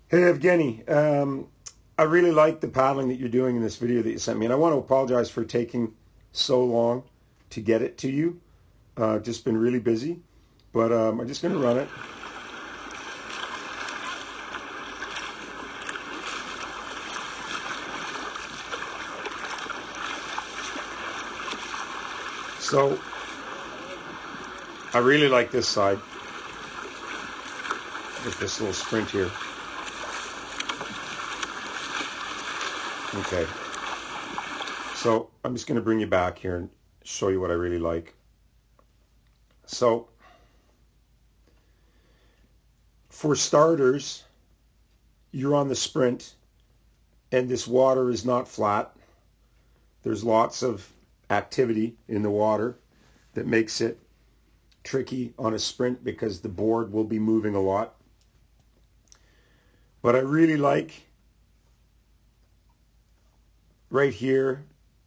Hey Evgeny, I really like the paddling that you're doing in this video that you sent me, and I want to apologize for taking so long to get it to you. Just been really busy, but I'm just going to run it. So I really like this side with this little sprint here. Okay, so I'm just going to bring you back here and show you what I really like. So for starters, you're on the sprint and this water is not flat. There's lots of activity in the water that makes it tricky on a sprint because the board will be moving a lot. But I really like right here,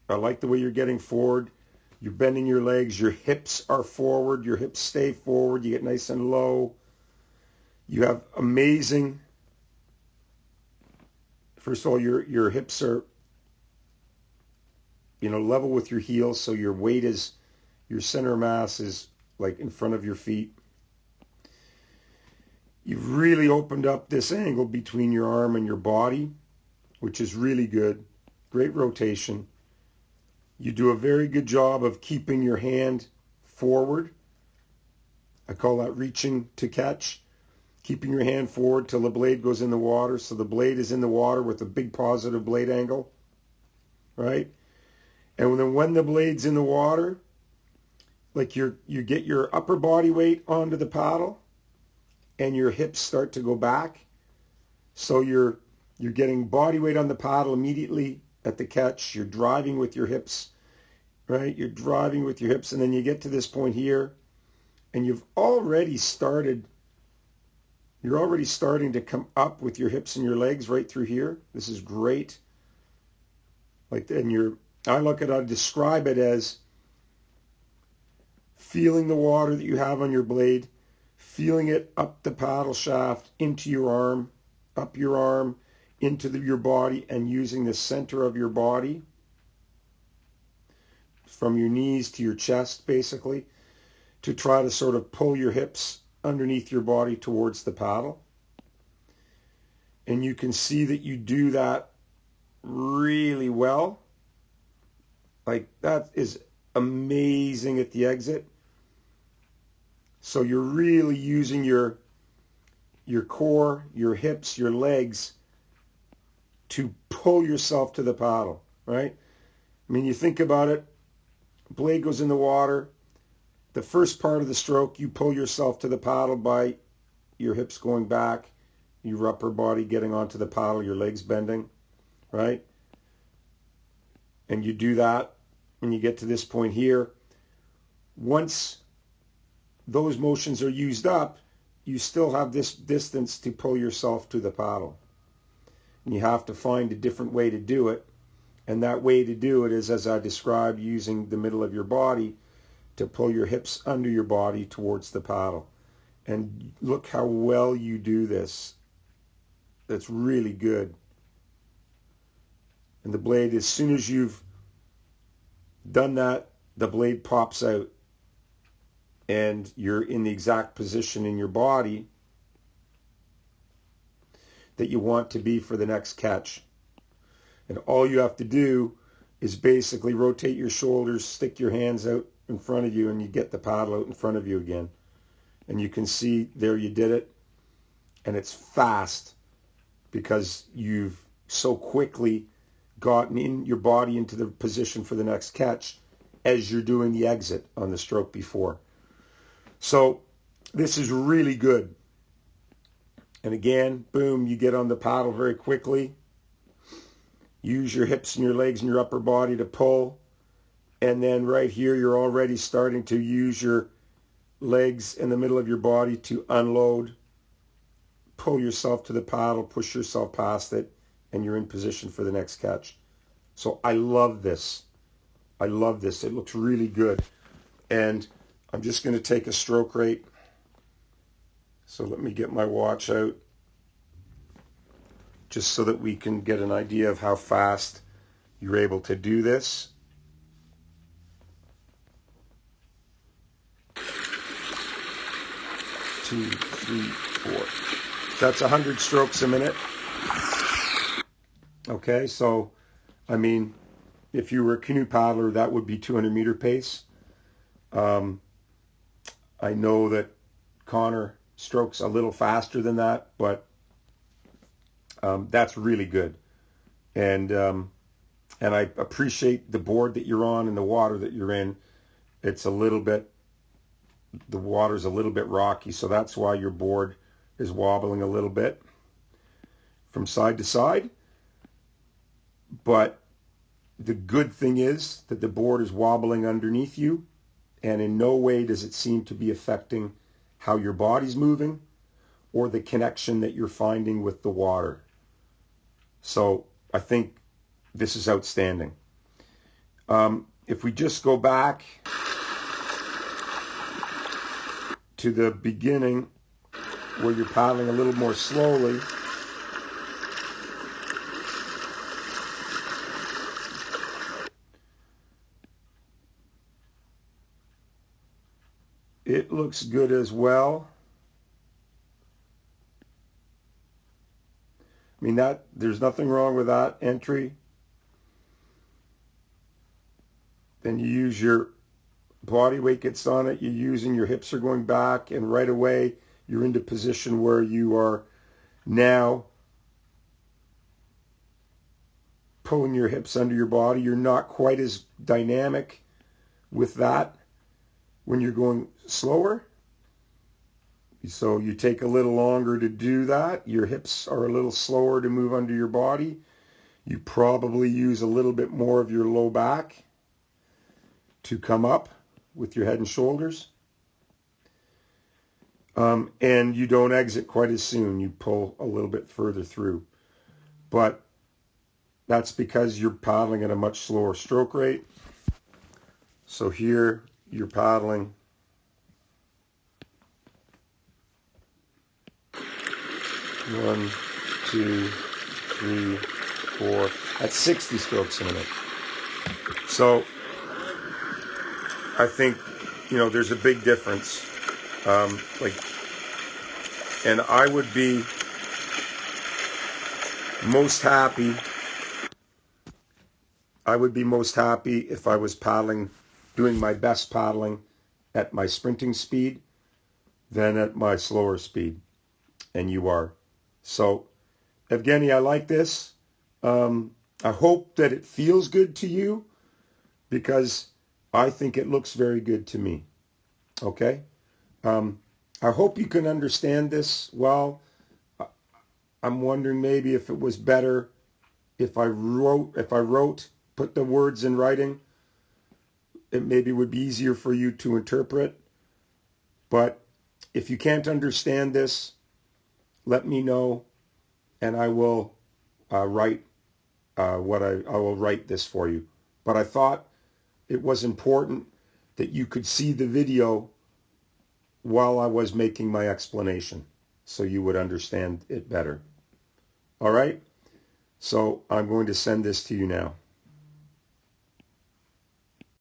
I like the way you're getting forward. You're bending your legs, your hips are forward, your hips stay forward, you get nice and low. You have amazing, first of all, your hips are, level with your heels, so your weight is, your center of mass is like in front of your feet. You've really opened up this angle between your arm and your body, which is really good. Great rotation. You do a very good job of keeping your hand forward. I call that reaching to catch. Keeping your hand forward till the blade goes in the water. So the blade is in the water with a big positive blade angle, right? And then when the blade's in the water, like you get your upper body weight onto the paddle and your hips start to go back. So you're getting body weight on the paddle immediately at the catch. You're driving with your hips, right? You're driving with your hips, and then you get to this point here, and you're already starting to come up with your hips and your legs right through here. This is great. I describe it as feeling the water that you have on your blade, feeling it up the paddle shaft into your arm, up your arm, into your body, and using the center of your body from your knees to your chest, basically, to try to sort of pull your hips underneath your body towards the paddle. And you can see that you do that really well. Like, that is amazing at the exit. So you're really using your core, your hips, your legs to pull yourself to the paddle, right? I mean, you think about it, blade goes in the water. The first part of the stroke, you pull yourself to the paddle by your hips going back, your upper body getting onto the paddle, your legs bending, right? And you do that, and you get to this point here. Once those motions are used up, you still have this distance to pull yourself to the paddle. And you have to find a different way to do it. And that way to do it is, as I described, using the middle of your body to pull your hips under your body towards the paddle. And look how well you do this. That's really good. And the blade, as soon as you've done that, the blade pops out and you're in the exact position in your body that you want to be for the next catch. And all you have to do is basically rotate your shoulders, stick your hands out in front of you, and you get the paddle out in front of you again. And you can see there you did it. And it's fast because you've so quickly gotten in your body into the position for the next catch as you're doing the exit on the stroke before. So this is really good. And again, boom, you get on the paddle very quickly. Use your hips and your legs and your upper body to pull. And then right here, you're already starting to use your legs in the middle of your body to unload. Pull yourself to the paddle, push yourself past it, and you're in position for the next catch. So I love this. I love this. It looks really good. And I'm just going to take a stroke rate. So let me get my watch out. just so that we can get an idea of how fast you're able to do this. Two, three, four. That's 100 strokes a minute. Okay, so, I mean, if you were a canoe paddler, that would be 200-meter pace. I know that Connor strokes a little faster than that, but that's really good. And I appreciate the board that you're on and the water that you're in. It's a little bit, the water's a little bit rocky, so that's why your board is wobbling a little bit from side to side. But the good thing is that the board is wobbling underneath you, and in no way does it seem to be affecting how your body's moving or the connection that you're finding with the water. So I think this is outstanding. If we just go back to the beginning where you're paddling a little more slowly, it looks good as well. I mean, that there's nothing wrong with that entry. Then you use your body weight gets on it, you're using your hips are going back, and right away you're into position where you are now pulling your hips under your body. You're not quite as dynamic with that when you're going slower. So you take a little longer to do that. Your hips are a little slower to move under your body. You probably use a little bit more of your low back to come up with your head and shoulders. And you don't exit quite as soon. You pull a little bit further through. But that's because you're paddling at a much slower stroke rate. So here you're paddling one, two, three, four. That's 60 strokes a minute. So I think, there's a big difference. And I would be most happy. I would be most happy if I was paddling, doing my best paddling at my sprinting speed than at my slower speed. And you are. So, Evgeny, I like this. I hope that it feels good to you, because I think it looks very good to me. Okay? I hope you can understand this well. I'm wondering maybe if it was better if I wrote, put the words in writing. It maybe would be easier for you to interpret. But if you can't understand this, let me know, and I will write I will write this for you. But I thought it was important that you could see the video while I was making my explanation, so you would understand it better. All right? So I'm going to send this to you now.